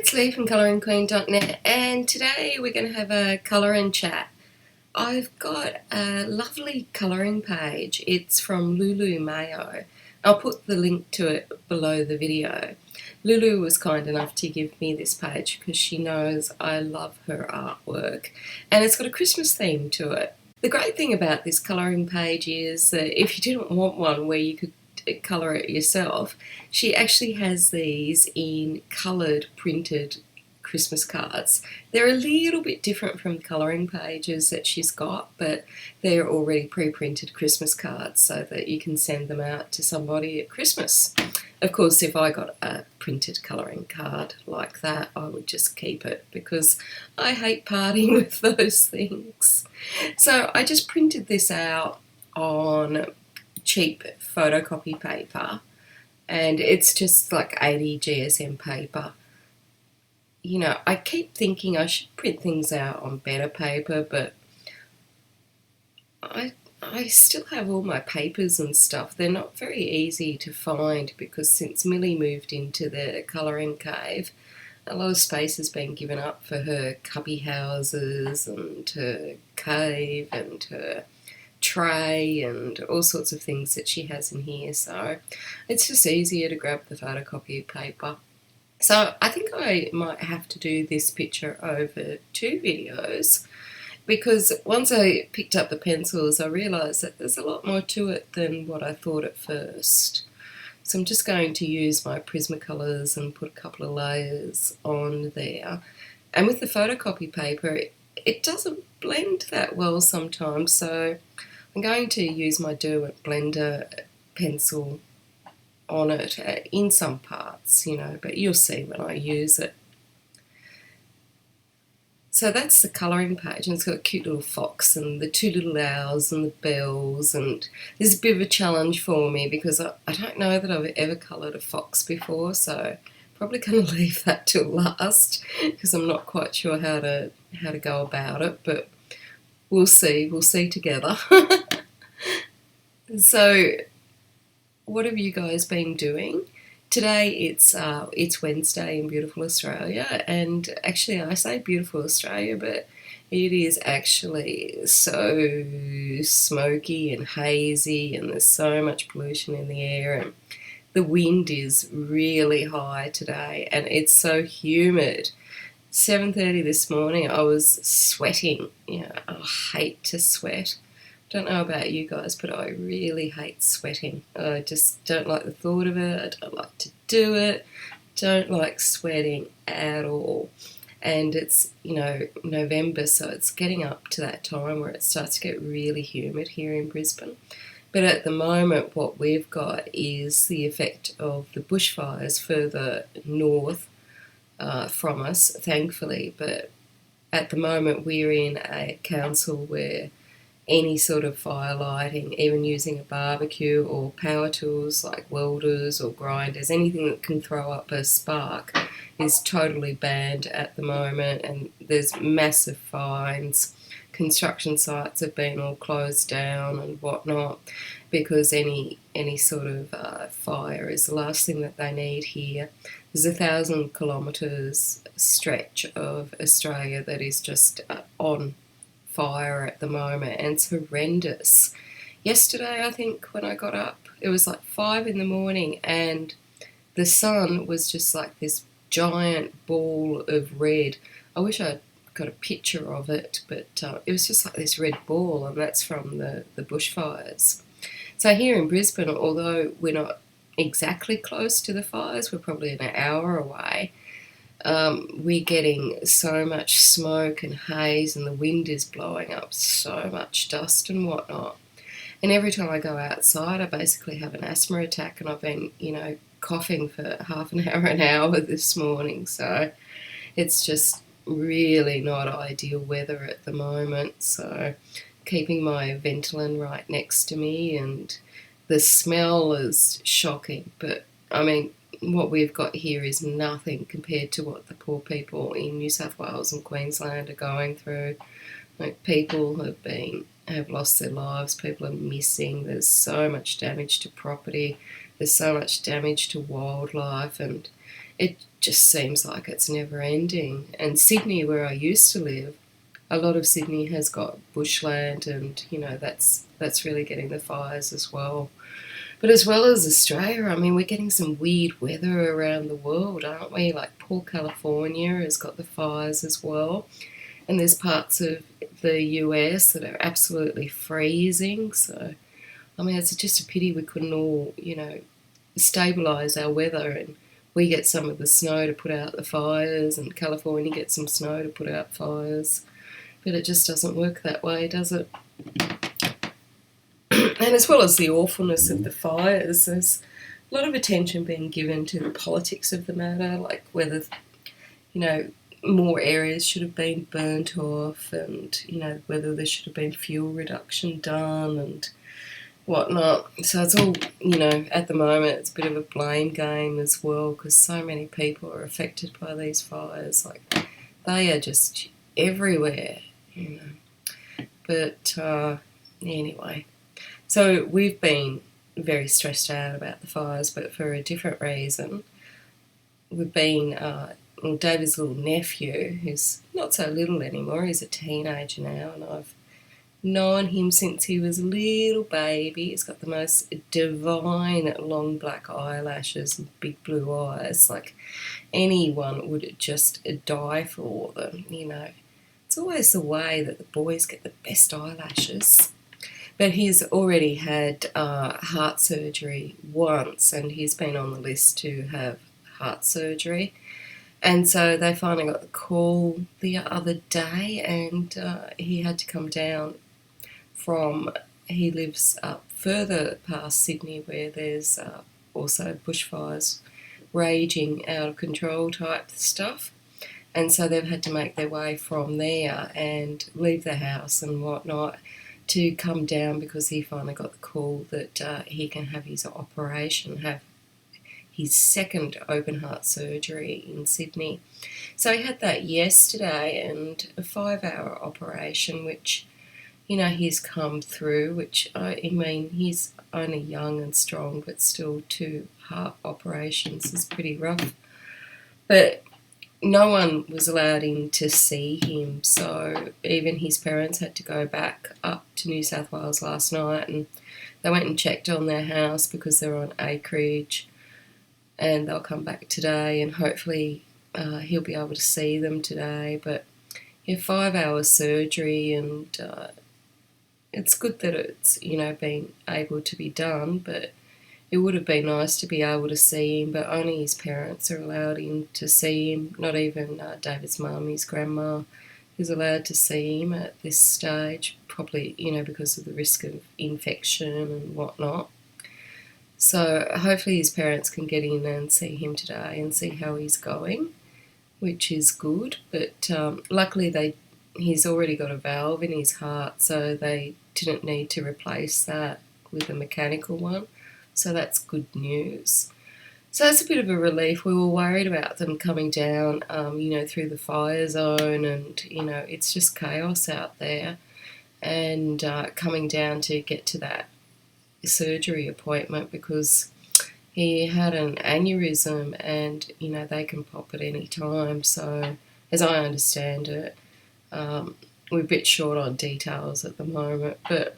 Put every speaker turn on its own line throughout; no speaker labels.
it's Lee from colouringqueen.net, and today we're going to have a colouring chat. I've got a lovely colouring page. It's from Lulu Mayo. I'll put the link to it below the video. Lulu was kind enough to give me this page because she knows I love her artwork, and it's got a Christmas theme to it. The great thing about this colouring page is that if you didn't want one where you could colour it yourself, she actually has these in coloured printed Christmas cards. They're a little bit different from colouring pages that she's got, but they're already pre-printed Christmas cards so that you can send them out to somebody at Christmas. Of course, if I got a printed colouring card like that, I would just keep it because I hate parting with those things. So I just printed this out on cheap photocopy paper, and it's just like 80 GSM paper. You know, I keep thinking I should print things out on better paper, but I still have all my papers and stuff. They're not very easy to find because since Millie moved into the colouring cave, a lot of space has been given up for her cubby houses and her cave and her tray and all sorts of things that she has in here, so it's just easier to grab the photocopy paper. So I think I might have to do this picture over 2 videos because once I picked up the pencils I realised that there's a lot more to it than what I thought at first. So I'm just going to use my Prismacolors and put a couple of layers on there. And with the photocopy paper it doesn't blend that well sometimes, so I'm going to use my Derwent Blender pencil on it in some parts, you know, but you'll see when I use it. So that's the colouring page, and it's got a cute little fox and the 2 little owls and the bells, and this is a bit of a challenge for me because I don't know that I've ever coloured a fox before, so probably going to leave that till last because I'm not quite sure how to go about it, but we'll see together. So what have you guys been doing? Today it's Wednesday in beautiful Australia, and actually I say beautiful Australia, but it is actually so smoky and hazy, and there's so much pollution in the air, and the wind is really high today, and it's so humid. 7:30 this morning I was sweating. You know, I hate to sweat. Don't know about you guys, but I really hate sweating. I just don't like the thought of it. I don't like to do it. Don't like sweating at all. And it's, you know, November, so it's getting up to that time where it starts to get really humid here in Brisbane. But at the moment what we've got is the effect of the bushfires further north from us, thankfully. But at the moment we're in a council where any sort of fire lighting, even using a barbecue or power tools like welders or grinders, anything that can throw up a spark is totally banned at the moment, and there's massive fines. Construction sites have been all closed down and whatnot because any sort of fire is the last thing that they need here. There's 1,000 kilometres stretch of Australia that is just on fire at the moment, and it's horrendous. Yesterday I think when I got up it was like 5 in the morning and the sun was just like this giant ball of red. I wish I'd got a picture of it, but it was just like this red ball, and that's from the bushfires. So here in Brisbane, although we're not exactly close to the fires, we're probably an hour away, we're getting so much smoke and haze, and the wind is blowing up so much dust and whatnot. And every time I go outside I basically have an asthma attack, and I've been, you know, coughing for half an hour this morning, so it's just really not ideal weather at the moment. So keeping my Ventolin right next to me, and the smell is shocking, but I mean what we've got here is nothing compared to what the poor people in New South Wales and Queensland are going through. Like, people have lost their lives, people are missing, there's so much damage to property, there's so much damage to wildlife, and it just seems like it's never ending. And Sydney, where I used to live, a lot of Sydney has got bushland, and that's really getting the fires as well. But as well as Australia, I mean, we're getting some weird weather around the world, aren't we? Like poor California has got the fires as well, and there's parts of the US that are absolutely freezing. So I mean, it's just a pity we couldn't all, stabilise our weather, and we get some of the snow to put out the fires, and California gets some snow to put out fires. But it just doesn't work that way, does it? And as well as the awfulness of the fires, there's a lot of attention being given to the politics of the matter, like whether, more areas should have been burnt off, and, whether there should have been fuel reduction done and whatnot. So it's all, at the moment it's a bit of a blame game as well, because so many people are affected by these fires. Like, they are just everywhere, But anyway, so we've been very stressed out about the fires, but for a different reason. We've been, David's little nephew, who's not so little anymore, he's a teenager now, and I've known him since he was a little baby. He's got the most divine long black eyelashes and big blue eyes. Like, anyone would just die for them, It's always the way that the boys get the best eyelashes. But he's already had heart surgery once, and he's been on the list to have heart surgery. And so they finally got the call the other day, and he had to come down he lives up further past Sydney, where there's also bushfires raging out of control type stuff. And so they've had to make their way from there and leave the house and whatnot to come down, because he finally got the call that he can have his operation, have his second open heart surgery in Sydney. So he had that yesterday, and a 5-hour operation, which, he's come through, which, he's only young and strong, but still 2 heart operations is pretty rough. But no one was allowed in to see him, so even his parents had to go back up to New South Wales last night, and they went and checked on their house because they're on acreage, and they'll come back today, and hopefully he'll be able to see them today. But 5-hour surgery, and it's good that it's, been able to be done, but it would have been nice to be able to see him, but only his parents are allowed in to see him. Not even David's mum, his grandma, is allowed to see him at this stage, probably, because of the risk of infection and whatnot. So hopefully his parents can get in and see him today and see how he's going, which is good. But luckily he's already got a valve in his heart, so they didn't need to replace that with a mechanical one. So that's good news. So that's a bit of a relief. We were worried about them coming down, through the fire zone, and, it's just chaos out there. And coming down to get to that surgery appointment, because he had an aneurysm, and, they can pop at any time. So as I understand it, we're a bit short on details at the moment, but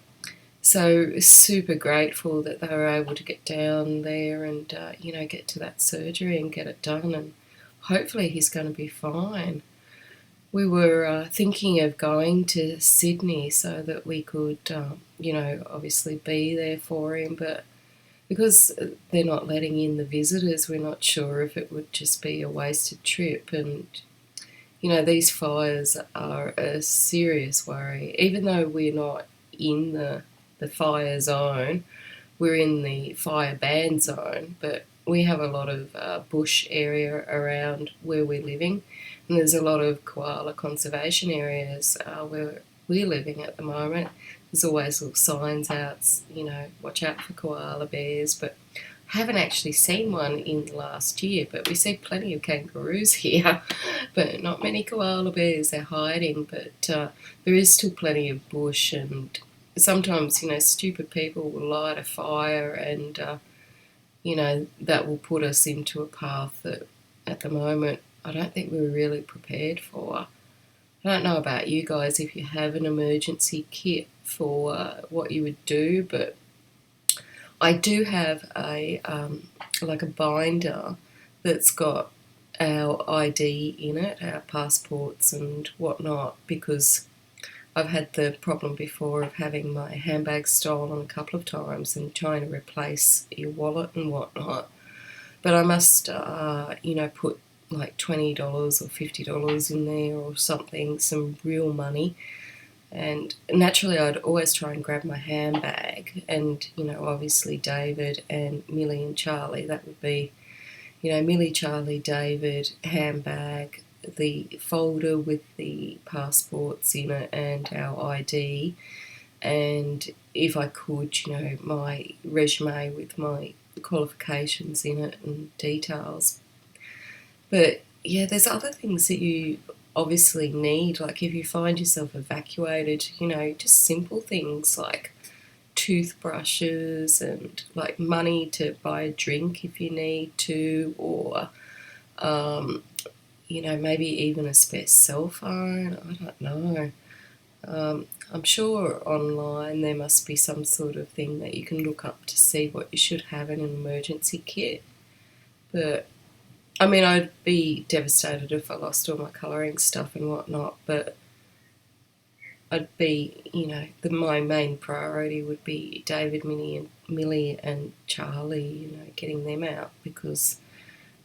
so super grateful that they were able to get down there and, get to that surgery and get it done, and hopefully he's going to be fine. We were thinking of going to Sydney so that we could, obviously be there for him, but because they're not letting in the visitors, we're not sure if it would just be a wasted trip. And, these fires are a serious worry. Even though we're not in the fire zone, we're in the fire ban zone, but we have a lot of bush area around where we're living, and there's a lot of koala conservation areas where we're living at the moment. There's always little signs out, watch out for koala bears, but I haven't actually seen one in the last year, but we see plenty of kangaroos here, but not many koala bears. They're hiding, but there is still plenty of bush, and sometimes, stupid people will light a fire, and, that will put us into a path that at the moment, I don't think we're really prepared for. I don't know about you guys if you have an emergency kit for what you would do, but I do have a like a binder that's got our ID in it, our passports and whatnot, because I've had the problem before of having my handbag stolen a couple of times and trying to replace your wallet and whatnot. But I must, put like $20 or $50 in there or something, some real money. And naturally, I'd always try and grab my handbag, and obviously David and Millie and Charlie. That would be, Millie, Charlie, David, handbag, the folder with the passports in it and our ID, and if I could, my resume with my qualifications in it and details. But yeah, there's other things that you obviously need, like if you find yourself evacuated, just simple things like toothbrushes and like money to buy a drink if you need to, or maybe even a spare cell phone. I don't know. I'm sure online there must be some sort of thing that you can look up to see what you should have in an emergency kit. But I mean, I'd be devastated if I lost all my colouring stuff and whatnot, but I'd be, my main priority would be David, Millie and Charlie, getting them out, because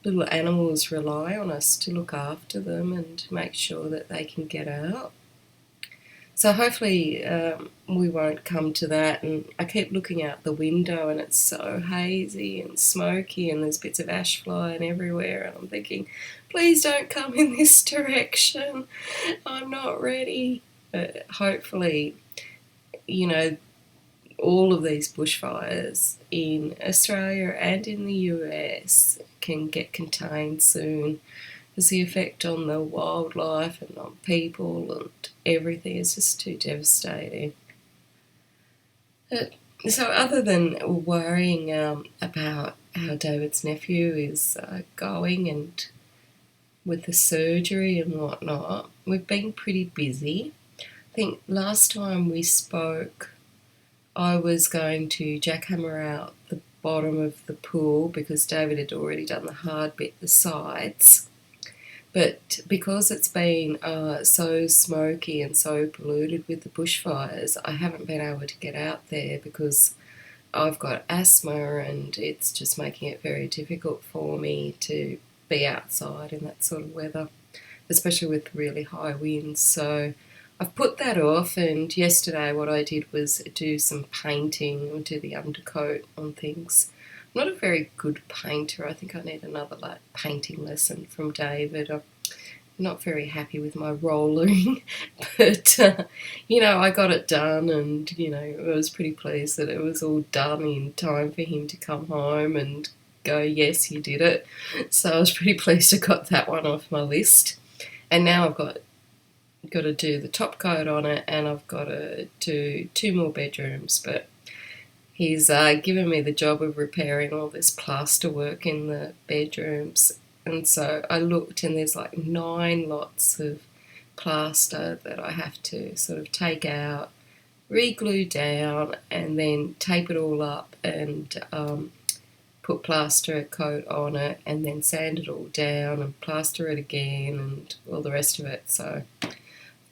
little animals rely on us to look after them and make sure that they can get out. So hopefully we won't come to that. And I keep looking out the window and it's so hazy and smoky and there's bits of ash flying everywhere, and I'm thinking, please don't come in this direction. I'm not ready. But hopefully, all of these bushfires in Australia and in the US can get contained soon, because the effect on the wildlife and on people and everything is just too devastating. So other than worrying about how David's nephew is going and with the surgery and whatnot, we've been pretty busy. I think last time we spoke, I was going to jackhammer out the bottom of the pool because David had already done the hard bit, the sides. But because it's been so smoky and so polluted with the bushfires, I haven't been able to get out there because I've got asthma and it's just making it very difficult for me to be outside in that sort of weather, especially with really high winds. So I've put that off, and yesterday what I did was do some painting or do the undercoat on things. I'm not a very good painter. I think I need another painting lesson from David. I'm not very happy with my rolling, but I got it done, and I was pretty pleased that it was all done in time for him to come home and go, yes, you did it. So I was pretty pleased I got that one off my list. And now I've got to do the top coat on it, and I've got to do 2 more bedrooms, but he's given me the job of repairing all this plaster work in the bedrooms. And so I looked, and there's like 9 lots of plaster that I have to sort of take out, re-glue down, and then tape it all up and put plaster coat on it, and then sand it all down and plaster it again and all the rest of it. So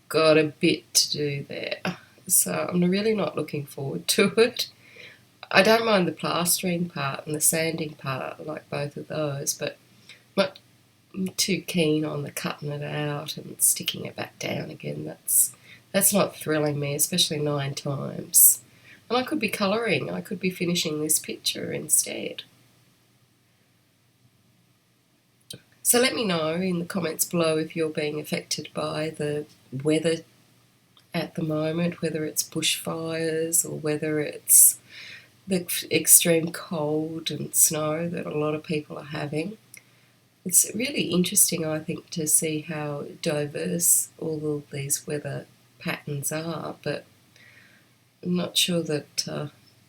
got a bit to do there. So I'm really not looking forward to it. I don't mind the plastering part and the sanding part, I like both of those, but I'm not too keen on the cutting it out and sticking it back down again. That's not thrilling me, especially 9 times. And I could be colouring, I could be finishing this picture instead. So let me know in the comments below if you're being affected by the weather at the moment, whether it's bushfires or whether it's the extreme cold and snow that a lot of people are having. It's really interesting, I think, to see how diverse all of these weather patterns are, but I'm not sure that,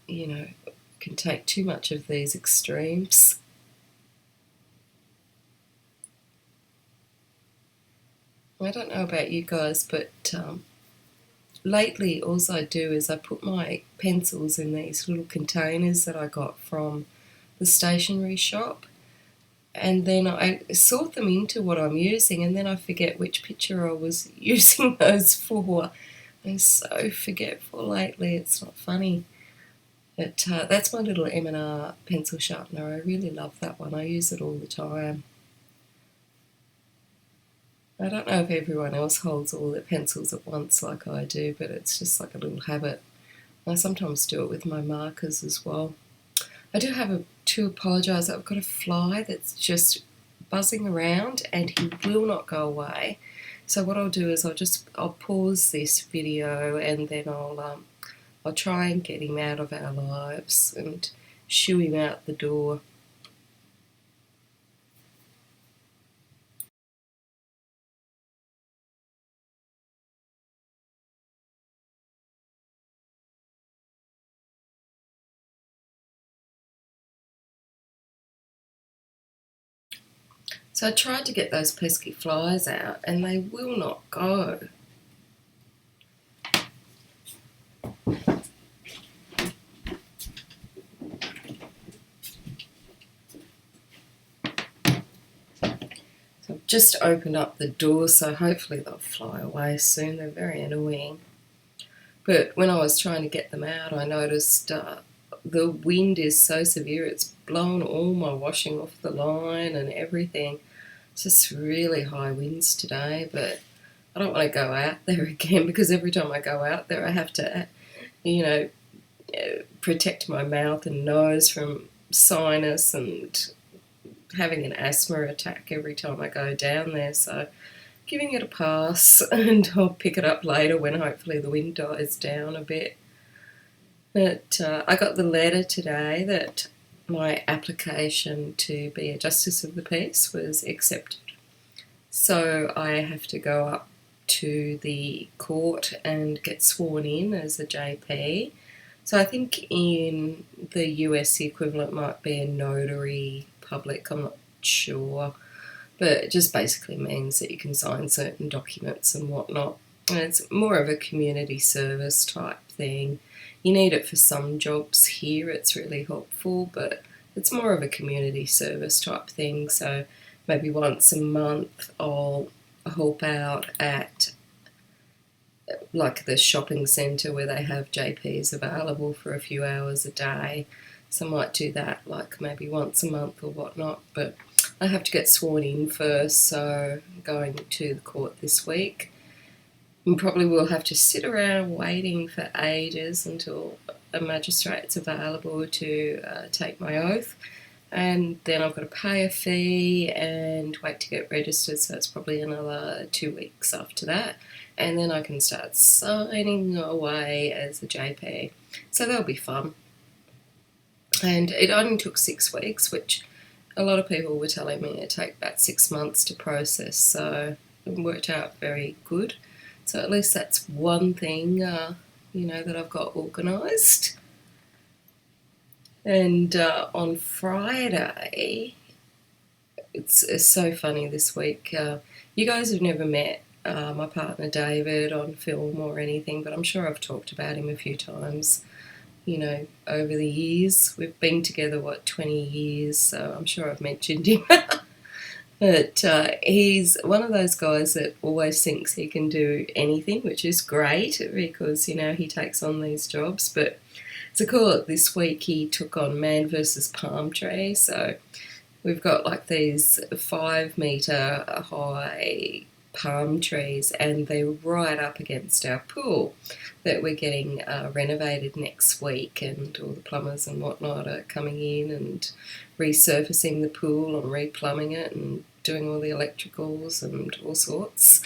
can take too much of these extremes. I don't know about you guys, but lately all I do is I put my pencils in these little containers that I got from the stationery shop, and then I sort them into what I'm using, and then I forget which picture I was using those for. I'm so forgetful lately, it's not funny. But that's my little M&R pencil sharpener. I really love that one. I use it all the time. I don't know if everyone else holds all their pencils at once like I do, but it's just like a little habit. I sometimes do it with my markers as well. I do have to apologise. I've got a fly that's just buzzing around and he will not go away. So what I'll do is I'll pause this video and then I'll try and get him out of our lives and shoo him out the door. So I tried to get those pesky flies out and they will not go. So I've just opened up the door, so hopefully they'll fly away soon. They're very annoying. But when I was trying to get them out, I noticed the wind is so severe, it's blown all my washing off the line and everything. It's just really high winds today, but I don't want to go out there again because every time I go out there I have to, protect my mouth and nose from sinus and having an asthma attack every time I go down there. So giving it a pass, and I'll pick it up later when hopefully the wind dies down a bit. But I got the letter today that my application to be a Justice of the Peace was accepted. So I have to go up to the court and get sworn in as a JP. So I think in the US the equivalent might be a notary public, I'm not sure. But it just basically means that you can sign certain documents and whatnot. And it's more of a community service type thing. You need it for some jobs here, it's really helpful, but it's more of a community service type thing. So maybe once a month I'll help out at like the shopping centre where they have JPs available for a few hours a day. So I might do that like maybe once a month or whatnot, but I have to get sworn in first, so I'm going to the court this week. And probably will have to sit around waiting for ages until a magistrate's available to take my oath. And then I've got to pay a fee and wait to get registered, so it's probably another 2 weeks after that. And then I can start signing away as a JP. So that'll be fun. And it only took 6 weeks, which a lot of people were telling me it take about 6 months to process, so it worked out very good. So at least that's one thing, that I've got organised. And on Friday, it's so funny this week. You guys have never met my partner David on film or anything, but I'm sure I've talked about him a few times. Over the years. We've been together, 20 years, so I'm sure I've mentioned him. But he's one of those guys that always thinks he can do anything, which is great because, he takes on these jobs. But to call it this week, he took on Man versus Palm Tree. So we've got like these 5-metre high palm trees, and they're right up against our pool that we're getting renovated next week, and all the plumbers and whatnot are coming in and resurfacing the pool and replumbing it and doing all the electricals and all sorts.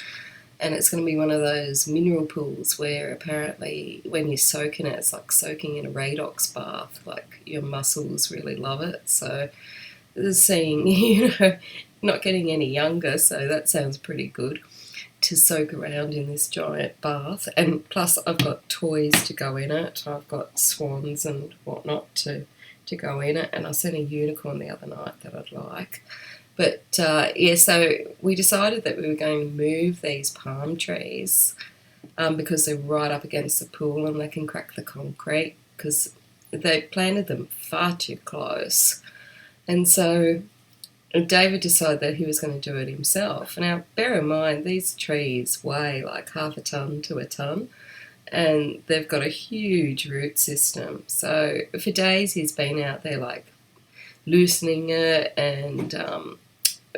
And it's going to be one of those mineral pools where apparently when you soak in it, it's like soaking in a redox bath, like your muscles really love it. So seeing, not getting any younger, so that sounds pretty good to soak around in this giant bath. And plus I've got toys to go in it. I've got swans and whatnot to go in it, and I seen a unicorn the other night that I'd like. But yeah, so we decided that we were going to move these palm trees because they're right up against the pool and they can crack the concrete because they planted them far too close. And so David decided that he was going to do it himself. Now, bear in mind, these trees weigh like half a tonne to a tonne, and they've got a huge root system. So for days he's been out there like loosening it and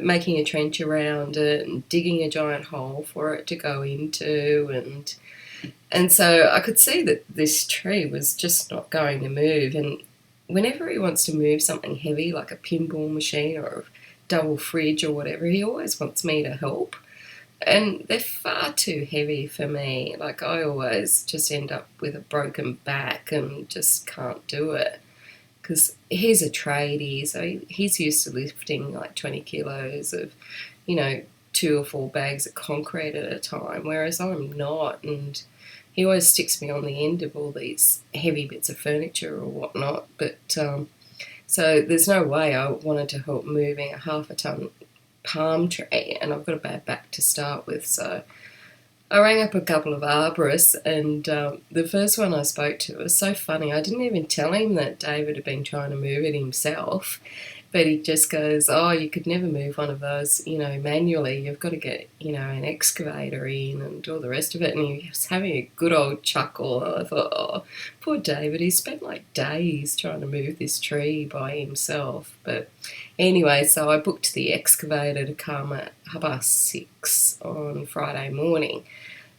making a trench around it and digging a giant hole for it to go into, and so I could see that this tree was just not going to move. And whenever he wants to move something heavy like a pinball machine or a double fridge or whatever, he always wants me to help. And they're far too heavy for me. Like, I always just end up with a broken back and just can't do it. Because he's a tradie, so he's used to lifting like 20 kilos of, 2 or 4 bags of concrete at a time, whereas I'm not. And he always sticks me on the end of all these heavy bits of furniture or whatnot. But so there's no way I wanted to help moving a half a tonne palm tree, and I've got a bad back to start with. So I rang up a couple of arborists, and the first one I spoke to was so funny. I didn't even tell him that David had been trying to move it himself, but he just goes, "Oh, you could never move one of those, manually. You've got to get, an excavator in and all the rest of it." And he was having a good old chuckle. And I thought, oh, poor David. He spent like days trying to move this tree by himself. But anyway, so I booked the excavator to come at 6:30 on Friday morning.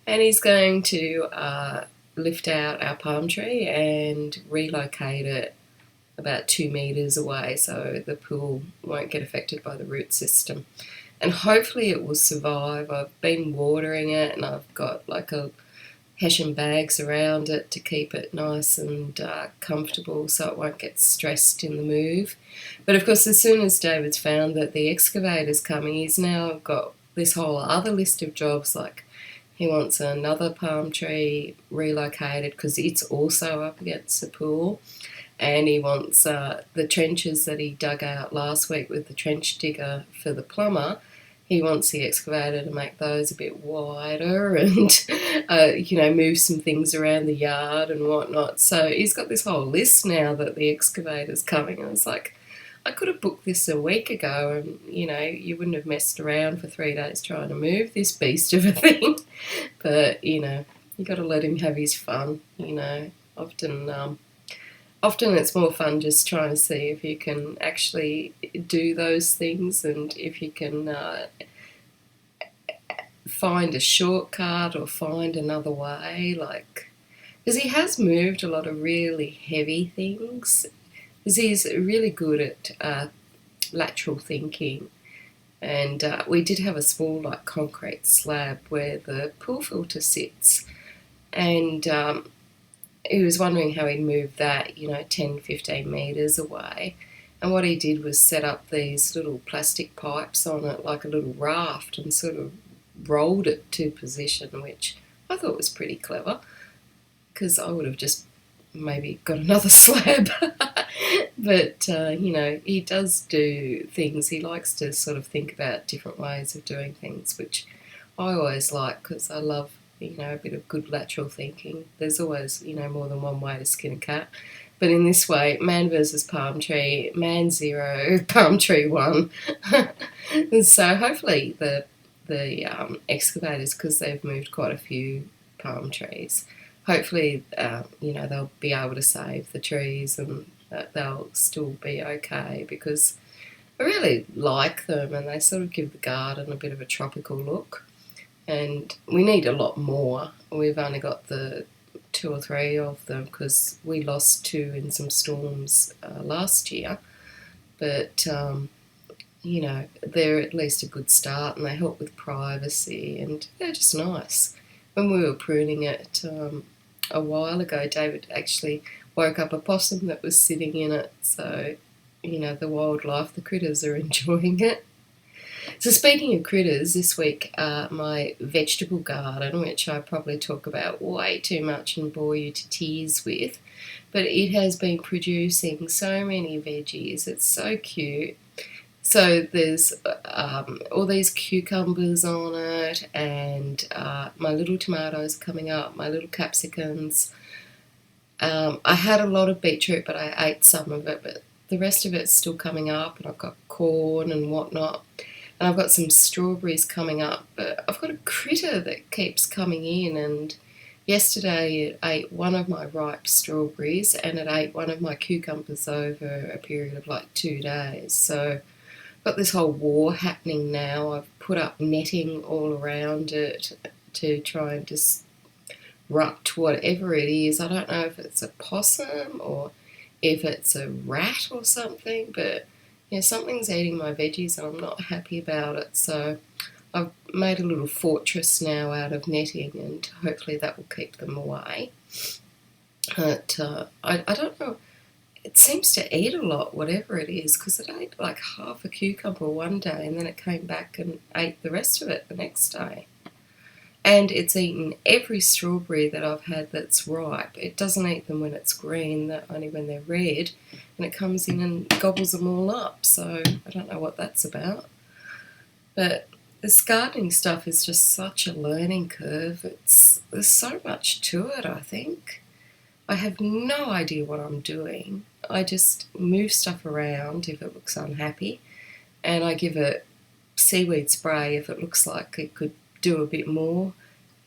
And he's going to lift out our palm tree and relocate it about 2 metres away so the pool won't get affected by the root system. And hopefully it will survive. I've been watering it and I've got like a hessian bags around it to keep it nice and comfortable so it won't get stressed in the move. But of course, as soon as David's found that the excavator's coming, he's now got this whole other list of jobs. Like, he wants another palm tree relocated because it's also up against the pool. And he wants the trenches that he dug out last week with the trench digger for the plumber. He wants the excavator to make those a bit wider and, move some things around the yard and whatnot. So he's got this whole list now that the excavator's coming. And it's like, I could have booked this a week ago and, you wouldn't have messed around for 3 days trying to move this beast of a thing. But, you got to let him have his fun, Often it's more fun just trying to see if you can actually do those things and if you can find a shortcut or find another way. Like, because he has moved a lot of really heavy things. Because he's really good at lateral thinking. And we did have a small like concrete slab where the pool filter sits. And he was wondering how he'd move that, 10, 15 metres away. And what he did was set up these little plastic pipes on it like a little raft and sort of rolled it to position, which I thought was pretty clever because I would have just maybe got another slab. But, he does do things. He likes to sort of think about different ways of doing things, which I always like because I love a bit of good lateral thinking. There's always, more than one way to skin a cat. But in this way, man versus palm tree, man 0, palm tree 1. And so hopefully the excavators, because they've moved quite a few palm trees, hopefully, they'll be able to save the trees and that they'll still be okay because I really like them and they sort of give the garden a bit of a tropical look. And we need a lot more. We've only got the 2 or 3 of them because we lost 2 in some storms last year. But, they're at least a good start and they help with privacy and they're just nice. When we were pruning it a while ago, David actually woke up a possum that was sitting in it. So, the wildlife, the critters are enjoying it. So speaking of critters, this week my vegetable garden, which I probably talk about way too much and bore you to tears with, but it has been producing so many veggies. It's so cute. So there's all these cucumbers on it, and my little tomatoes coming up, my little capsicums. I had a lot of beetroot, but I ate some of it, but the rest of it's still coming up, and I've got corn and whatnot. And I've got some strawberries coming up, but I've got a critter that keeps coming in, and yesterday it ate one of my ripe strawberries and it ate one of my cucumbers over a period of like 2 days. So I've got this whole war happening now. I've put up netting all around it to try and disrupt whatever it is. I don't know if it's a possum or if it's a rat or something, but yeah, something's eating my veggies and I'm not happy about it. So I've made a little fortress now out of netting, and hopefully that will keep them away. But I don't know. It seems to eat a lot, whatever it is, because it ate like half a cucumber one day and then it came back and ate the rest of it the next day. And it's eaten every strawberry that I've had that's ripe. It doesn't eat them when it's green, only when they're red. And it comes in and gobbles them all up. So I don't know what that's about. But this gardening stuff is just such a learning curve. There's so much to it, I think. I have no idea what I'm doing. I just move stuff around if it looks unhappy. And I give it seaweed spray if it looks like it could do a bit more.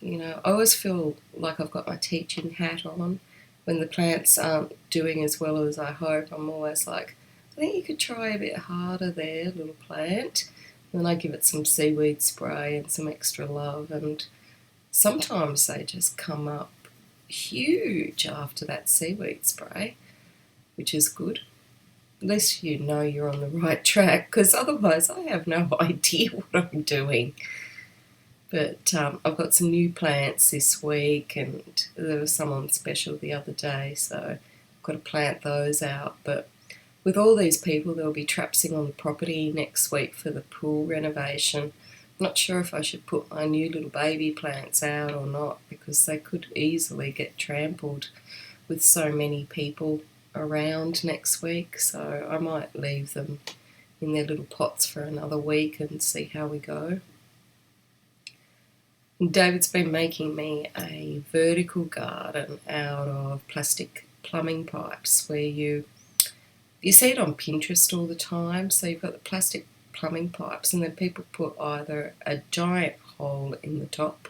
You know, I always feel like I've got my teaching hat on. When the plants aren't doing as well as I hope, I'm always like, I think you could try a bit harder there, little plant. And then I give it some seaweed spray and some extra love, and sometimes they just come up huge after that seaweed spray, which is good. At least you know you're on the right track, because otherwise I have no idea what I'm doing. But I've got some new plants this week, and there was some on special the other day, so I've got to plant those out. But with all these people, they'll be trapsing on the property next week for the pool renovation. I'm not sure if I should put my new little baby plants out or not, because they could easily get trampled with so many people around next week. So I might leave them in their little pots for another week and see how we go. David's been making me a vertical garden out of plastic plumbing pipes, where you see it on Pinterest all the time. So you've got the plastic plumbing pipes, and then people put either a giant hole in the top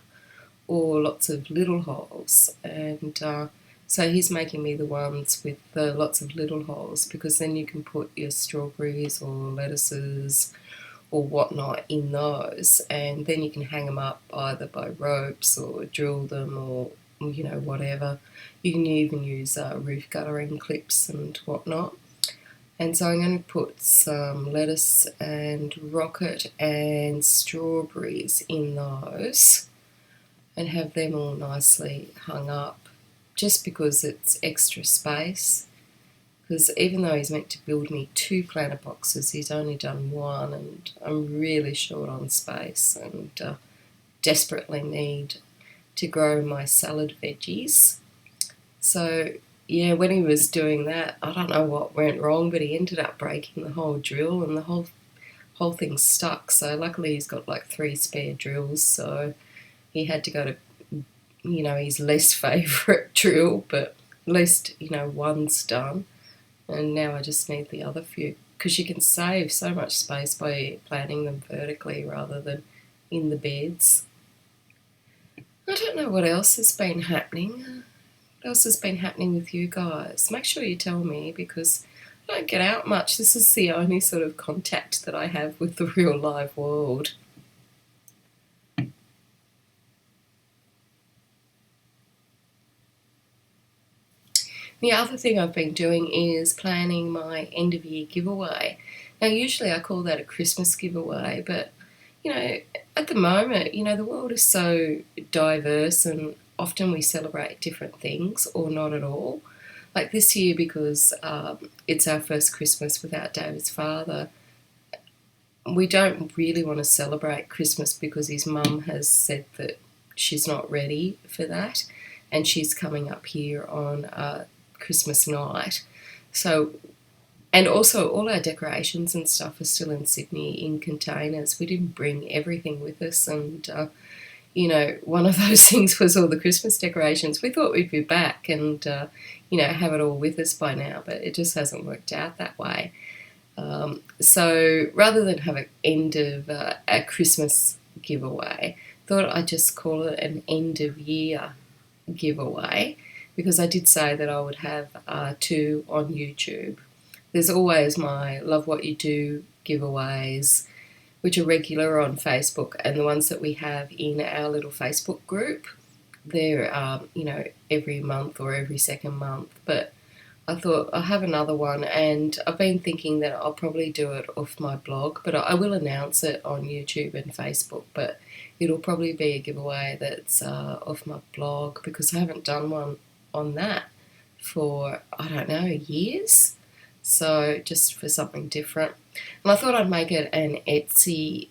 or lots of little holes. And so he's making me the ones with the lots of little holes, because then you can put your strawberries or lettuces or whatnot in those, and then you can hang them up either by ropes or drill them, or you know, whatever. You can even use roof guttering clips and whatnot. And so I'm going to put some lettuce and rocket and strawberries in those and have them all nicely hung up, just because it's extra space. Because even though he's meant to build me 2 planter boxes, he's only done 1, and I'm really short on space and desperately need to grow my salad veggies. So yeah, when he was doing that, I don't know what went wrong, but he ended up breaking the whole drill, and the whole thing stuck. So luckily he's got like 3 spare drills, so he had to go to, you know, his least favourite drill, but at least, you know, one's done. And now I just need the other few, because you can save so much space by planting them vertically rather than in the beds. I don't know what else has been happening. What else has been happening with you guys? Make sure you tell me, because I don't get out much. This is the only sort of contact that I have with the real live world. The other thing I've been doing is planning my end of year giveaway. Now usually I call that a Christmas giveaway, but you know, at the moment, you know, the world is so diverse, and often we celebrate different things or not at all. Like this year, because it's our first Christmas without David's father, we don't really want to celebrate Christmas because his mum has said that she's not ready for that, and she's coming up here on Christmas night. So And also, all our decorations and stuff are still in Sydney in containers. We didn't bring everything with us, and one of those things was all the Christmas decorations. We thought we'd be back and have it all with us by now, but it just hasn't worked out that way. So rather than have an end of a Christmas giveaway, thought I'd just call it an end of year giveaway, because I did say that I would have 2 on YouTube. There's always my Love What You Do giveaways, which are regular on Facebook, and the ones that we have in our little Facebook group. They're, every month or every second month. But I thought I'll have another one, and I've been thinking that I'll probably do it off my blog, but I will announce it on YouTube and Facebook, but it'll probably be a giveaway that's off my blog, because I haven't done one on that for, I don't know, years. So just for something different. And I thought I'd make it an Etsy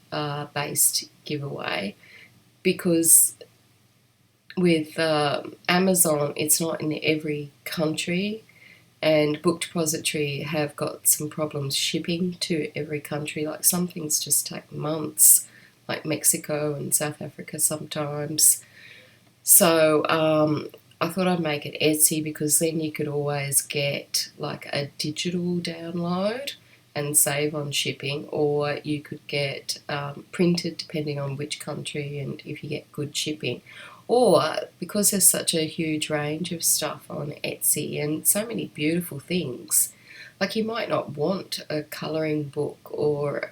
based giveaway, because with Amazon it's not in every country, and Book Depository have got some problems shipping to every country. Like some things just take months, like Mexico and South Africa sometimes. So I thought I'd make it Etsy, because then you could always get like a digital download and save on shipping, or you could get printed depending on which country and if you get good shipping. Or because there's such a huge range of stuff on Etsy and so many beautiful things, like you might not want a colouring book or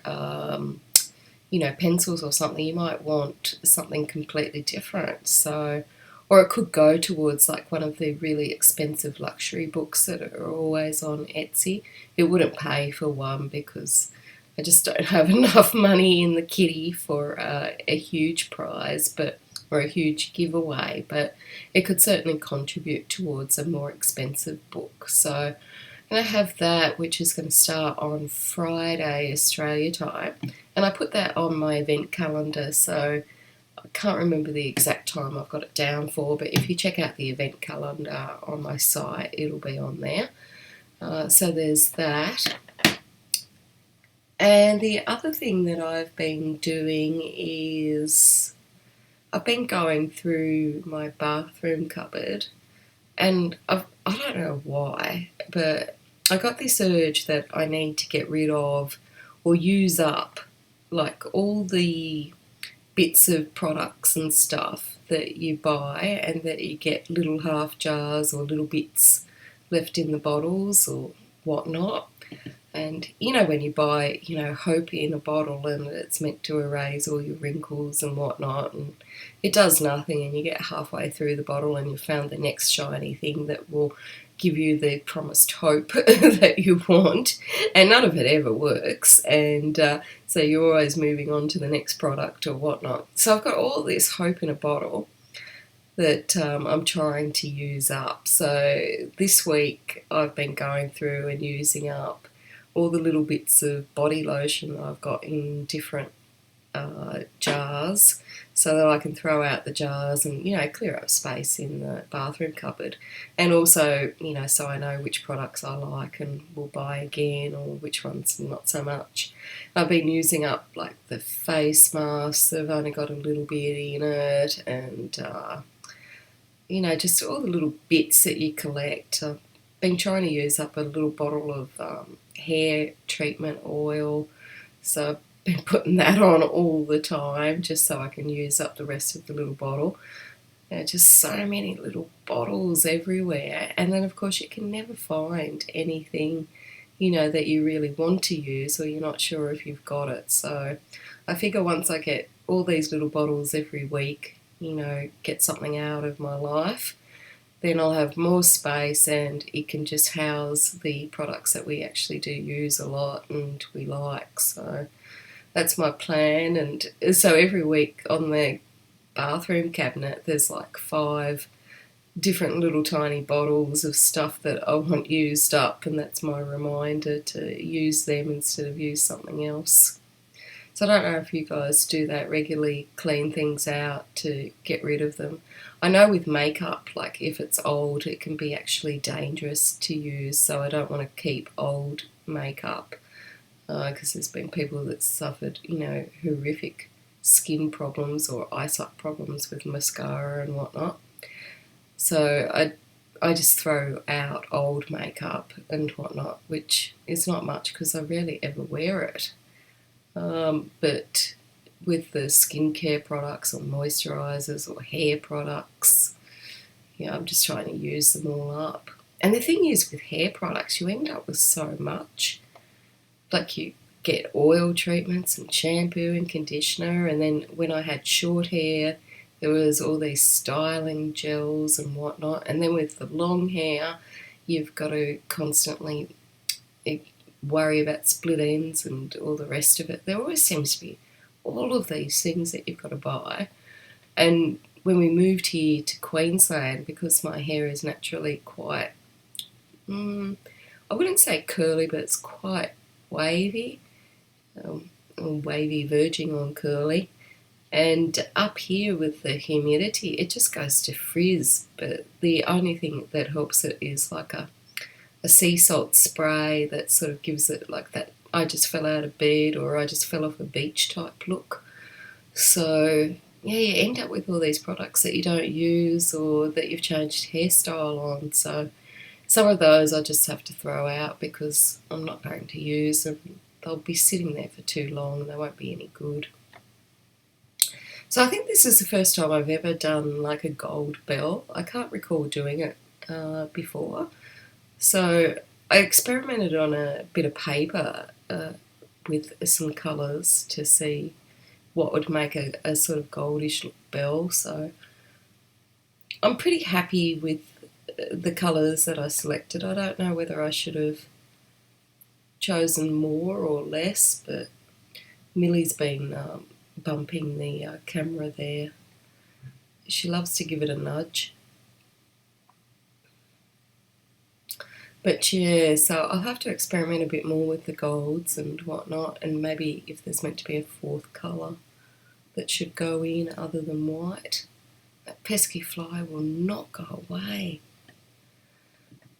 pencils or something. You might want something completely different. So, or it could go towards like one of the really expensive luxury books that are always on Etsy. It wouldn't pay for one, because I just don't have enough money in the kitty for a huge prize, or a huge giveaway. But it could certainly contribute towards a more expensive book. So I'm going to have that, which is going to start on Friday Australia time, and I put that on my event calendar, so I can't remember the exact time I've got it down for, but if you check out the event calendar on my site, it'll be on there. So there's that. And the other thing that I've been doing is I've been going through my bathroom cupboard, and I don't know why, but I got this urge that I need to get rid of or use up like all the bits of products and stuff that you buy, and that you get little half jars or little bits left in the bottles or whatnot. And when you buy, Hope in a bottle, and it's meant to erase all your wrinkles and whatnot, and it does nothing, and you get halfway through the bottle and you've found the next shiny thing that will give you the promised hope that you want, and none of it ever works, and so you're always moving on to the next product or whatnot. So I've got all this hope in a bottle that I'm trying to use up. So this week I've been going through and using up all the little bits of body lotion that I've got in different jars, so that I can throw out the jars and clear up space in the bathroom cupboard, and also so I know which products I like and will buy again, or which ones not so much. I've been using up like the face masks. They've only got a little bit in it, and just all the little bits that you collect. I've been trying to use up a little bottle of hair treatment oil, so I've been putting that on all the time just so I can use up the rest of the little bottle. Just so many little bottles everywhere, and then of course you can never find anything that you really want to use, or you're not sure if you've got it. So I figure once I get all these little bottles every week, get something out of my life, then I'll have more space, and it can just house the products that we actually do use a lot and we like. So that's my plan. And so every week on the bathroom cabinet there's like 5 different little tiny bottles of stuff that I want used up, and that's my reminder to use them instead of use something else. So I don't know if you guys do that regularly, clean things out to get rid of them. I know with makeup, like if it's old, it can be actually dangerous to use, so I don't want to keep old makeup, because there's been people that suffered, horrific skin problems or eyesight problems with mascara and whatnot. So I just throw out old makeup and whatnot, which is not much because I rarely ever wear it. But with the skincare products or moisturisers or hair products, I'm just trying to use them all up. And the thing is, with hair products, you end up with so much. Like, you get oil treatments and shampoo and conditioner, and then when I had short hair, there was all these styling gels and whatnot. And then with the long hair, you've got to constantly worry about split ends and all the rest of it. There always seems to be all of these things that you've got to buy. And when we moved here to Queensland, because my hair is naturally quite, I wouldn't say curly, but it's quite wavy, wavy verging on curly. And up here with the humidity, it just goes to frizz. But the only thing that helps it is like a sea salt spray that sort of gives it like that I just fell out of bed or I just fell off a beach type look. So yeah, you end up with all these products that you don't use or that you've changed hairstyle on. So some of those I just have to throw out because I'm not going to use them. They'll be sitting there for too long and they won't be any good. So I think this is the first time I've ever done like a gold bell. I can't recall doing it before. So I experimented on a bit of paper with some colours to see what would make a sort of goldish look bell. So I'm pretty happy with the colours that I selected. I don't know whether I should have chosen more or less, but Millie's been bumping the camera there. She loves to give it a nudge. But yeah, so I'll have to experiment a bit more with the golds and whatnot, and maybe if there's meant to be a fourth colour that should go in other than white. That pesky fly will not go away.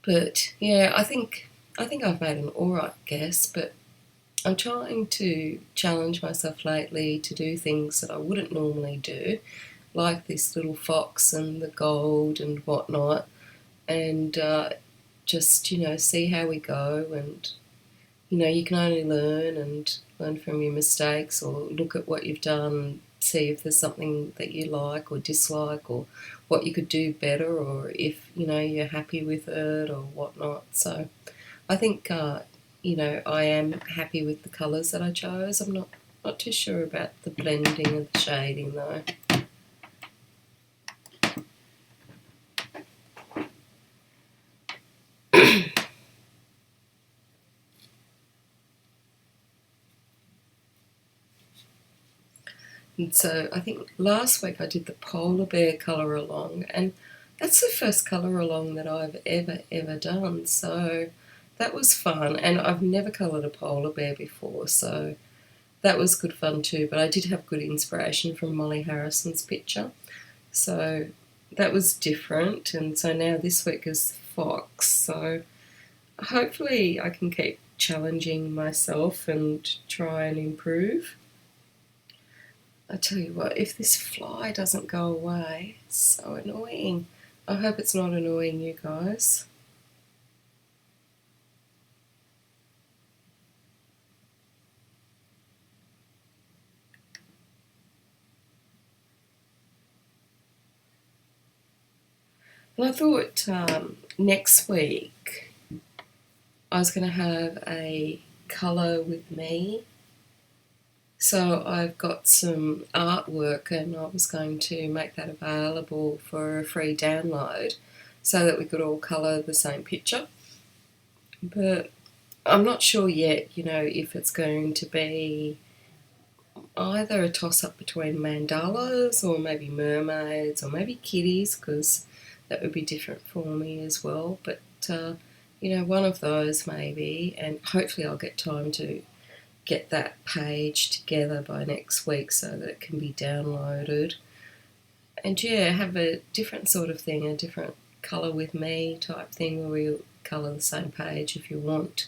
But yeah, I think I've made an alright guess, but I'm trying to challenge myself lately to do things that I wouldn't normally do, like this little fox and the gold and whatnot, and just, see how we go. And, you can only learn from your mistakes or look at what you've done and see if there's something that you like or dislike or what you could do better or if, you're happy with it or whatnot. So I think, I am happy with the colours that I chose. I'm not too sure about the blending and the shading though. And so I think last week I did the polar bear colour along, and that's the first colour along that I've ever done. So that was fun, and I've never coloured a polar bear before, so that was good fun too. But I did have good inspiration from Molly Harrison's picture, so that was different. And so now this week is fox, so hopefully I can keep challenging myself and try and improve. I tell you what, if this fly doesn't go away, it's so annoying. I hope it's not annoying you guys. And I thought next week I was going to have a colour with me. So I've got some artwork and I was going to make that available for a free download so that we could all colour the same picture. But I'm not sure yet, if it's going to be either a toss-up between mandalas or maybe mermaids or maybe kitties, because that would be different for me as well. But, one of those maybe, and hopefully I'll get time to get that page together by next week so that it can be downloaded. And yeah, have a different sort of thing, a different colour with me type thing where we'll colour the same page if you want.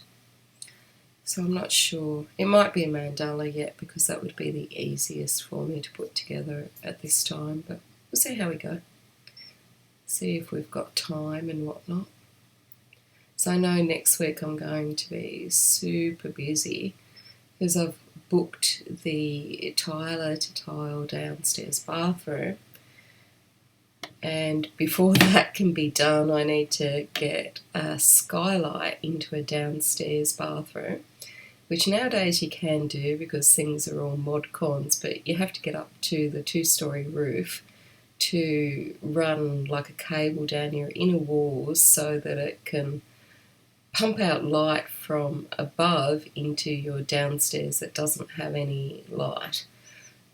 So I'm not sure. It might be a mandala yet because that would be the easiest for me to put together at this time. But we'll see how we go. See if we've got time and whatnot. So I know next week I'm going to be super busy because I've booked the tiler to tile downstairs bathroom. And before that can be done, I need to get a skylight into a downstairs bathroom, which nowadays you can do because things are all mod cons, but you have to get up to the 2-story roof to run like a cable down your inner walls so that it can pump out light from above into your downstairs that doesn't have any light,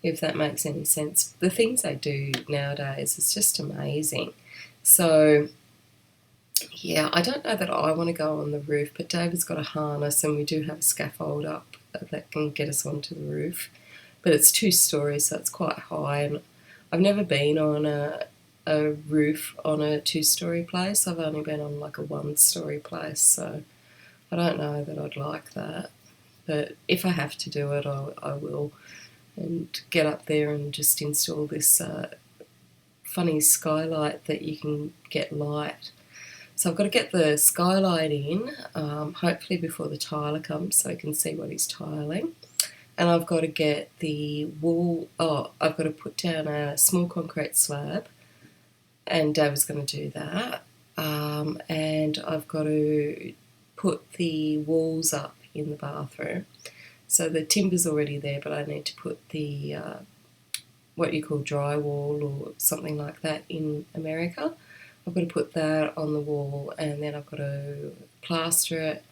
if that makes any sense. The things they do nowadays is just amazing. So yeah, I don't know that I want to go on the roof, but David's got a harness and we do have a scaffold up that can get us onto the roof. But it's 2 stories, so it's quite high, and I've never been on a roof on a 2-story place. I've only been on like a 1-story place, so I don't know that I'd like that. But if I have to do it, I will, and get up there and just install this funny skylight that you can get light. So I've got to get the skylight in, hopefully before the tiler comes so I can see what he's tiling. And I've got to get the wall, I've got to put down a small concrete slab, and David's going to do that. And I've got to put the walls up in the bathroom. So the timber's already there, but I need to put the, what you call drywall or something like that in America. I've got to put that on the wall, and then I've got to plaster it.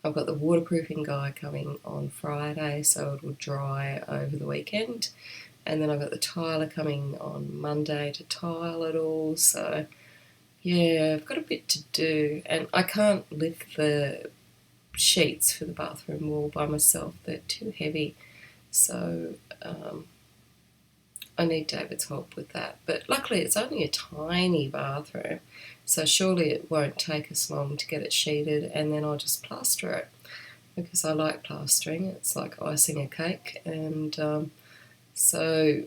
I've got the waterproofing guy coming on Friday, so it will dry over the weekend. And then I've got the tiler coming on Monday to tile it all. So yeah, I've got a bit to do, and I can't lift the sheets for the bathroom wall by myself. They're too heavy. So I need David's help with that. But luckily it's only a tiny bathroom, so surely it won't take us long to get it sheeted, and then I'll just plaster it because I like plastering. It's like icing a cake, and so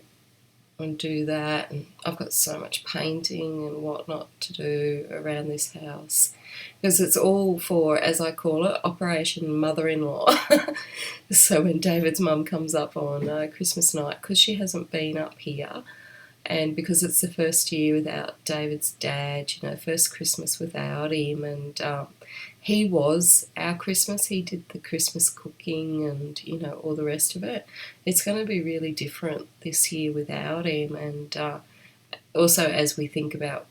I'll do that. And I've got so much painting and whatnot to do around this house because it's all for, as I call it, Operation Mother-in-Law. So when David's mum comes up on Christmas night, because she hasn't been up here, and because it's the first year without David's dad, first Christmas without him, and he was our Christmas. He did the Christmas cooking and, all the rest of it. It's going to be really different this year without him, and also as we think about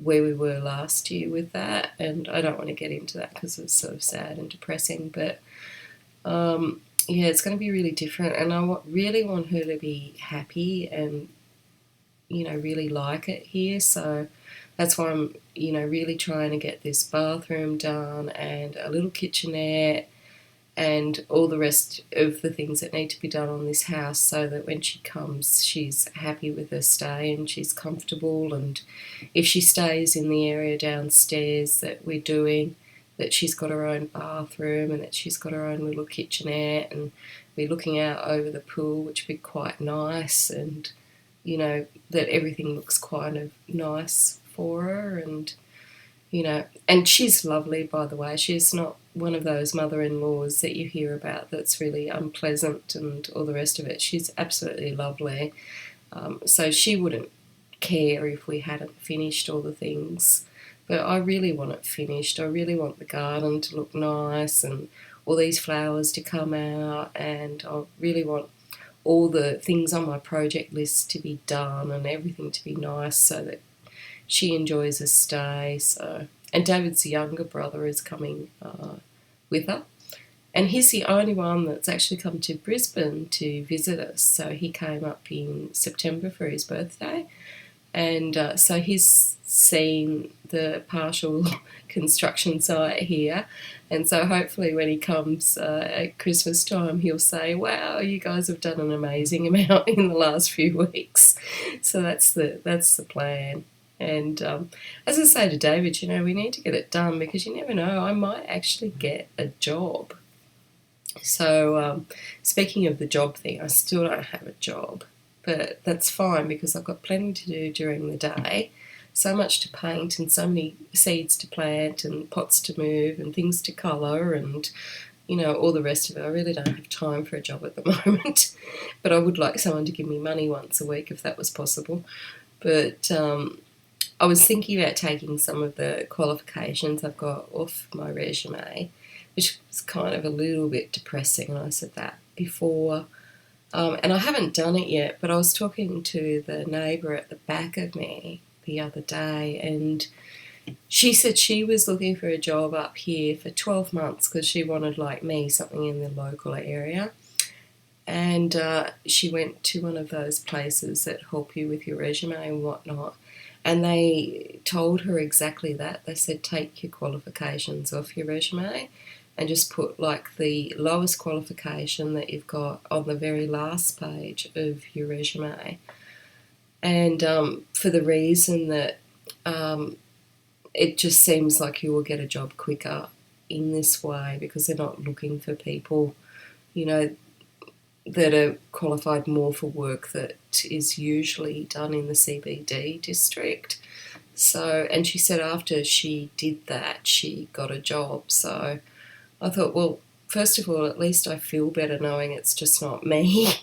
where we were last year with that, and I don't want to get into that because it's sort of sad and depressing, but yeah, it's going to be really different, and I really want her to be happy and, really like it here. So that's why I'm, really trying to get this bathroom done and a little kitchenette and all the rest of the things that need to be done on this house so that when she comes, she's happy with her stay and she's comfortable. And if she stays in the area downstairs that we're doing, that she's got her own bathroom and that she's got her own little kitchenette, and we're looking out over the pool, which would be quite nice, and, that everything looks kind of nice for her. And, and she's lovely, by the way. She's not one of those mother-in-laws that you hear about that's really unpleasant and all the rest of it. She's absolutely lovely. So she wouldn't care if we hadn't finished all the things. But I really want it finished. I really want the garden to look nice and all these flowers to come out, and I really want all the things on my project list to be done and everything to be nice so that she enjoys her stay. So, and David's younger brother is coming with her, and he's the only one that's actually come to Brisbane to visit us. So he came up in September for his birthday, and so he's seen the partial construction site here, and so hopefully when he comes at Christmas time he'll say, wow, you guys have done an amazing amount in the last few weeks. So that's the plan. And as I say to David, we need to get it done because you never know, I might actually get a job So speaking of the job thing, I still don't have a job, but that's fine because I've got plenty to do during the day, so much to paint and so many seeds to plant and pots to move and things to colour and, all the rest of it. I really don't have time for a job at the moment, but I would like someone to give me money once a week if that was possible. But I was thinking about taking some of the qualifications I've got off my resume, which was kind of a little bit depressing, and I said that before. And I haven't done it yet, but I was talking to the neighbour at the back of me the other day, and she said she was looking for a job up here for 12 months because she wanted, like me, something in the local area. And she went to one of those places that help you with your resume and whatnot. And they told her exactly that. They said, take your qualifications off your resume and just put like the lowest qualification that you've got on the very last page of your resume. And for the reason that it just seems like you will get a job quicker in this way because they're not looking for people, that are qualified more for work that is usually done in the CBD district. So, and she said after she did that, she got a job. So I thought, well, first of all, at least I feel better knowing it's just not me,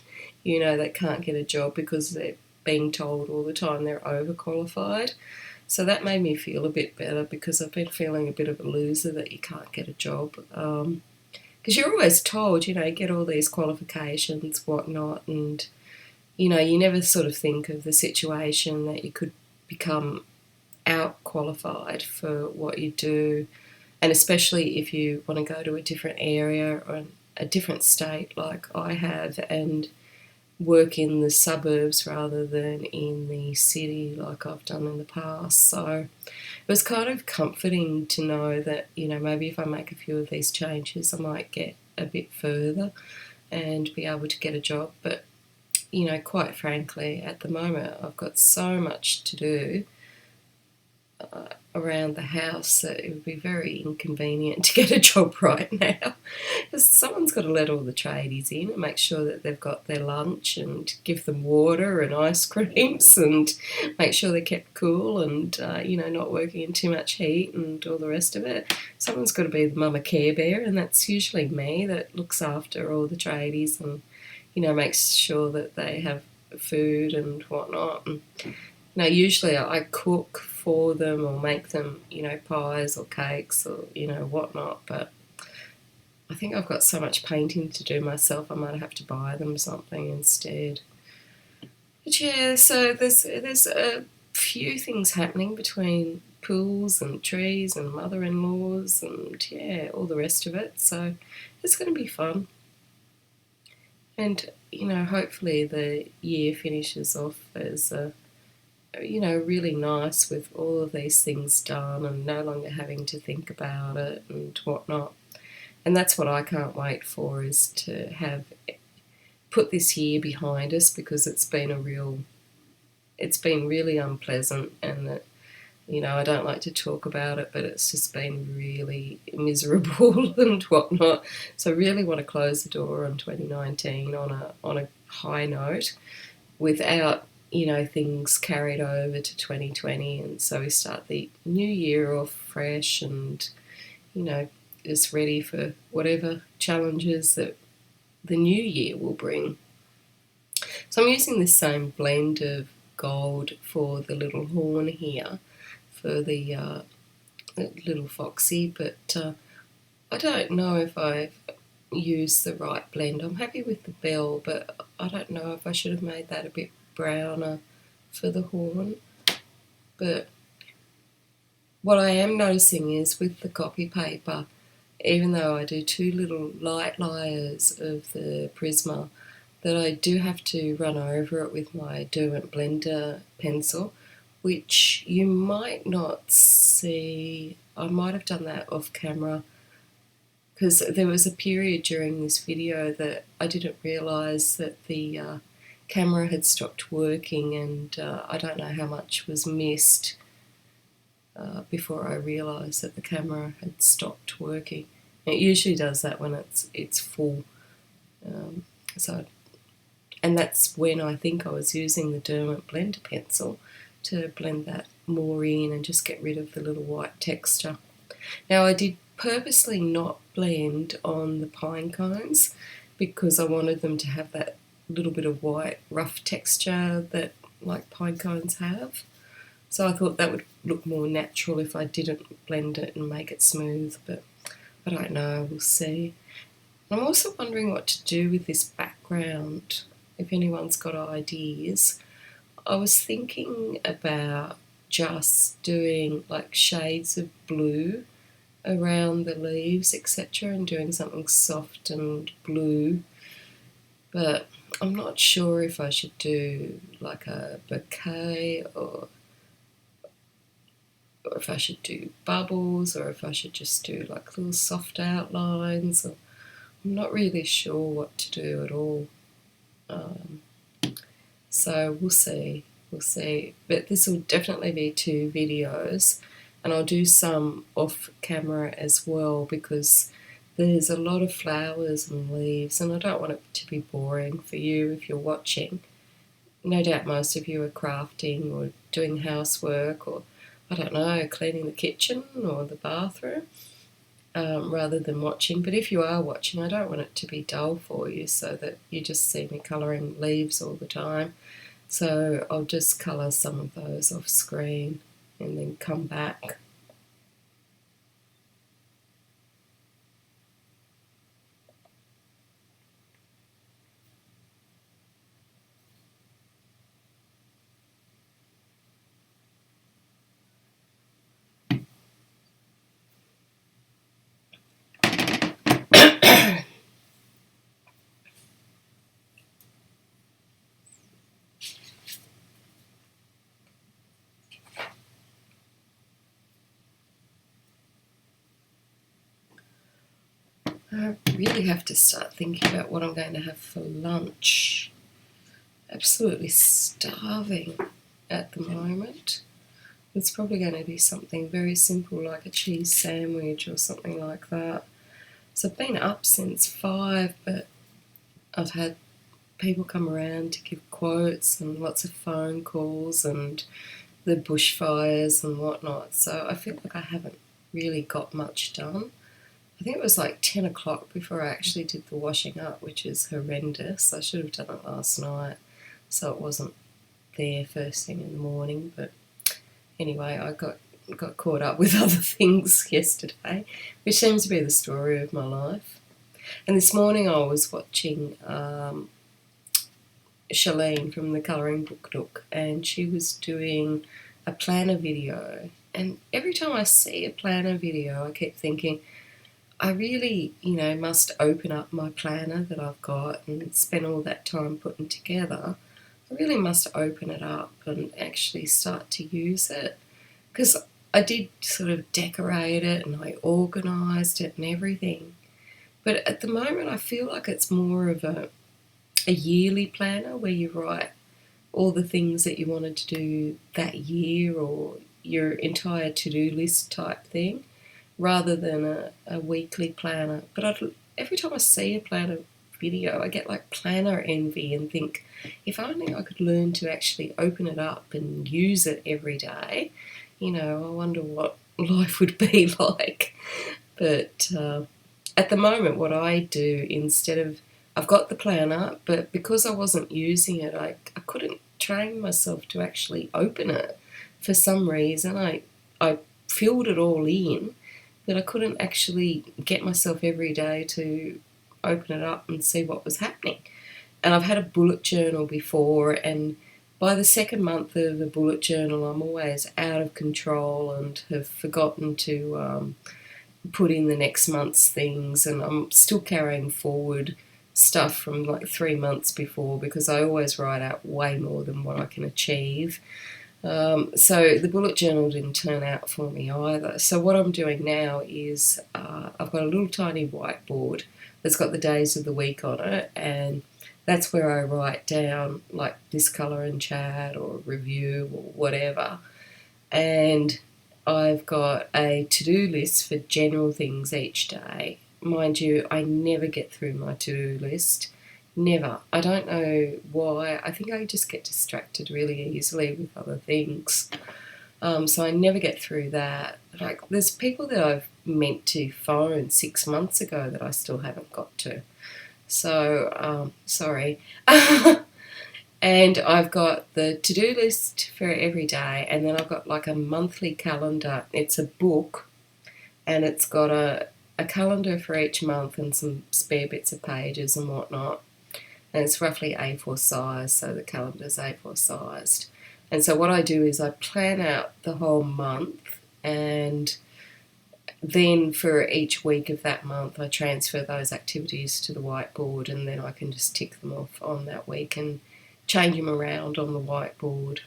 that can't get a job because they're being told all the time they're overqualified. So that made me feel a bit better because I've been feeling a bit of a loser that you can't get a job. Because you're always told, get all these qualifications, whatnot, and, you never sort of think of the situation that you could become out qualified for what you do, and especially if you want to go to a different area or a different state like I have and work in the suburbs rather than in the city like I've done in the past. So it was kind of comforting to know that, maybe if I make a few of these changes, I might get a bit further and be able to get a job. But, quite frankly, at the moment, I've got so much to do around the house that it would be very inconvenient to get a job right now because someone's got to let all the tradies in and make sure that they've got their lunch and give them water and ice creams and make sure they're kept cool and not working in too much heat and all the rest of it. Someone's got to be the mama care bear, and that's usually me that looks after all the tradies and makes sure that they have food and whatnot. And usually I cook for them or make them, pies or cakes or, whatnot. But I think I've got so much painting to do myself, I might have to buy them something instead. But yeah, so there's a few things happening between pools and trees and mother-in-laws and, yeah, all the rest of it. So it's going to be fun. And, hopefully the year finishes off as really nice with all of these things done and no longer having to think about it and whatnot. And that's what I can't wait for, is to have put this year behind us because it's been really unpleasant, and that, I don't like to talk about it, but it's just been really miserable and whatnot. So I really want to close the door on 2019 on a high note without things carried over to 2020, and so we start the new year off fresh and, just ready for whatever challenges that the new year will bring. So I'm using this same blend of gold for the little horn here, for the little foxy, but I don't know if I've used the right blend. I'm happy with the bell, but I don't know if I should have made that a bit browner for the horn. But what I am noticing is with the copy paper, even though I do 2 little light layers of the Prisma, that I do have to run over it with my Derwent Blender pencil, which you might not see. I might have done that off camera because there was a period during this video that I didn't realise that the camera had stopped working, and I don't know how much was missed before I realised that the camera had stopped working. It usually does that when it's full. Um, so, and that's when I think I was using the Dermot blender pencil to blend that more in and just get rid of the little white texture. Now I did purposely not blend on the pine cones because I wanted them to have that little bit of white rough texture that like pine cones have. So I thought that would look more natural if I didn't blend it and make it smooth, but I don't know, we'll see. I'm also wondering what to do with this background, if anyone's got ideas. I was thinking about just doing like shades of blue around the leaves, etc., and doing something soft and blue, but I'm not sure if I should do like a bouquet or if I should do bubbles or if I should just do like little soft outlines. I'm not really sure what to do at all. So we'll see. We'll see. But this will definitely be 2 videos, and I'll do some off camera as well because there's a lot of flowers and leaves, and I don't want it to be boring for you if you're watching. No doubt most of you are crafting or doing housework or, I don't know, cleaning the kitchen or the bathroom rather than watching. But if you are watching, I don't want it to be dull for you so that you just see me colouring leaves all the time. So I'll just colour some of those off screen and then come back. I really have to start thinking about what I'm going to have for lunch. Absolutely starving at the moment. It's probably going to be something very simple like a cheese sandwich or something like that. So I've been up since 5, but I've had people come around to give quotes and lots of phone calls and the bushfires and whatnot. So I feel like I haven't really got much done. I think it was like 10 o'clock before I actually did the washing up, which is horrendous. I should have done it last night so it wasn't there first thing in the morning. But anyway, I got caught up with other things yesterday, which seems to be the story of my life. And this morning I was watching Shalene from the Colouring Book Nook, and she was doing a planner video. And every time I see a planner video, I keep thinking, I really, must open up my planner that I've got and spend all that time putting together. I really must open it up and actually start to use it. Because I did sort of decorate it and I organised it and everything. But at the moment I feel like it's more of a yearly planner where you write all the things that you wanted to do that year or your entire to-do list type thing, rather than a weekly planner. But every time I see a planner video, I get like planner envy and think, if only I could learn to actually open it up and use it every day, I wonder what life would be like. But at the moment, what I do instead of, I've got the planner, but because I wasn't using it, I couldn't train myself to actually open it. For some reason, I filled it all in, but I couldn't actually get myself every day to open it up and see what was happening. And I've had a bullet journal before, and by the second month of the bullet journal, I'm always out of control and have forgotten to put in the next month's things, and I'm still carrying forward stuff from like 3 months before because I always write out way more than what I can achieve. So the bullet journal didn't turn out for me either. So what I'm doing now is I've got a little tiny whiteboard that's got the days of the week on it, and that's where I write down like this colour and chat or review or whatever. And I've got a to-do list for general things each day, mind you, I never get through my to-do list. Never. I don't know why. I think I just get distracted really easily with other things. So I never get through that. Like, there's people that I've meant to phone 6 months ago that I still haven't got to. So, sorry. And I've got the to-do list for every day, and then I've got like a monthly calendar. It's a book, and it's got a calendar for each month and some spare bits of pages and whatnot. And it's roughly A4 size, so the calendar's A4 sized. And so what I do is I plan out the whole month, and then for each week of that month I transfer those activities to the whiteboard, and then I can just tick them off on that week and change them around on the whiteboard.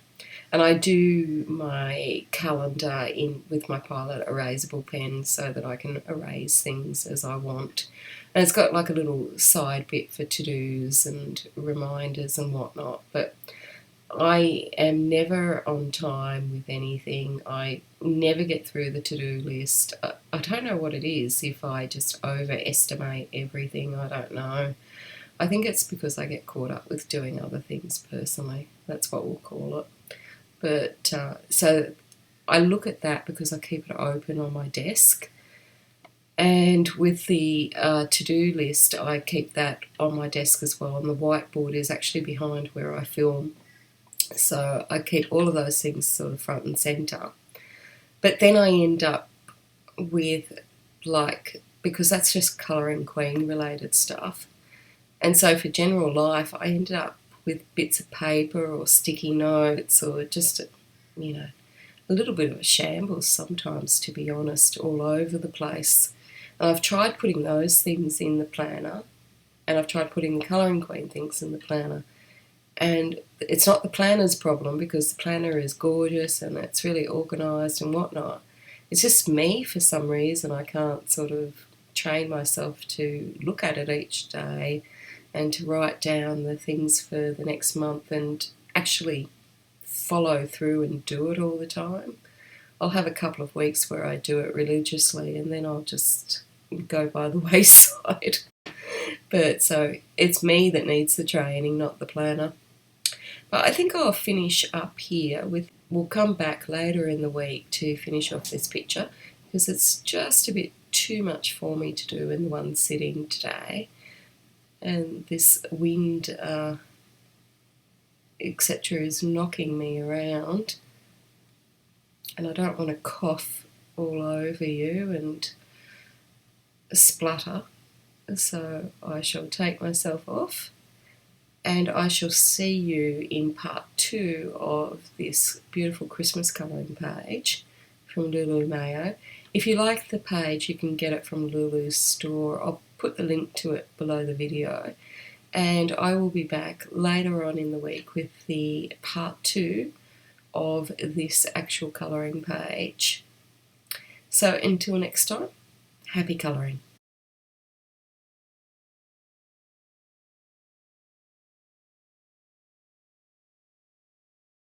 And I do my calendar in with my Pilot erasable pen so that I can erase things as I want. And it's got like a little side bit for to-dos and reminders and whatnot. But I am never on time with anything. I never get through the to-do list. I don't know what it is, if I just overestimate everything. I don't know. I think it's because I get caught up with doing other things personally. That's what we'll call it. But so I look at that because I keep it open on my desk. And with the to-do list, I keep that on my desk as well. And the whiteboard is actually behind where I film. So I keep all of those things sort of front and centre. But then I end up with, like, because that's just colouring queen related stuff. And so for general life, I ended up with bits of paper or sticky notes or just, a little bit of a shambles sometimes, to be honest, all over the place. And I've tried putting those things in the planner, and I've tried putting the colouring queen things in the planner. And it's not the planner's problem, because the planner is gorgeous and it's really organised and whatnot. It's just me, for some reason, I can't sort of train myself to look at it each day and to write down the things for the next month and actually follow through and do it all the time. I'll have a couple of weeks where I do it religiously, and then I'll just go by the wayside. But so it's me that needs the training, not the planner. But I think I'll finish up here we'll come back later in the week to finish off this picture, because it's just a bit too much for me to do in one sitting today. And this wind, etc., is knocking me around, and I don't want to cough all over you and splutter, so I shall take myself off, and I shall see you in part 2 of this beautiful Christmas colouring page from Lulu Mayo. If you like the page, you can get it from Lulu's store. I'll put the link to it below the video, and I will be back later on in the week with the part 2 of this actual colouring page. So until next time, happy colouring.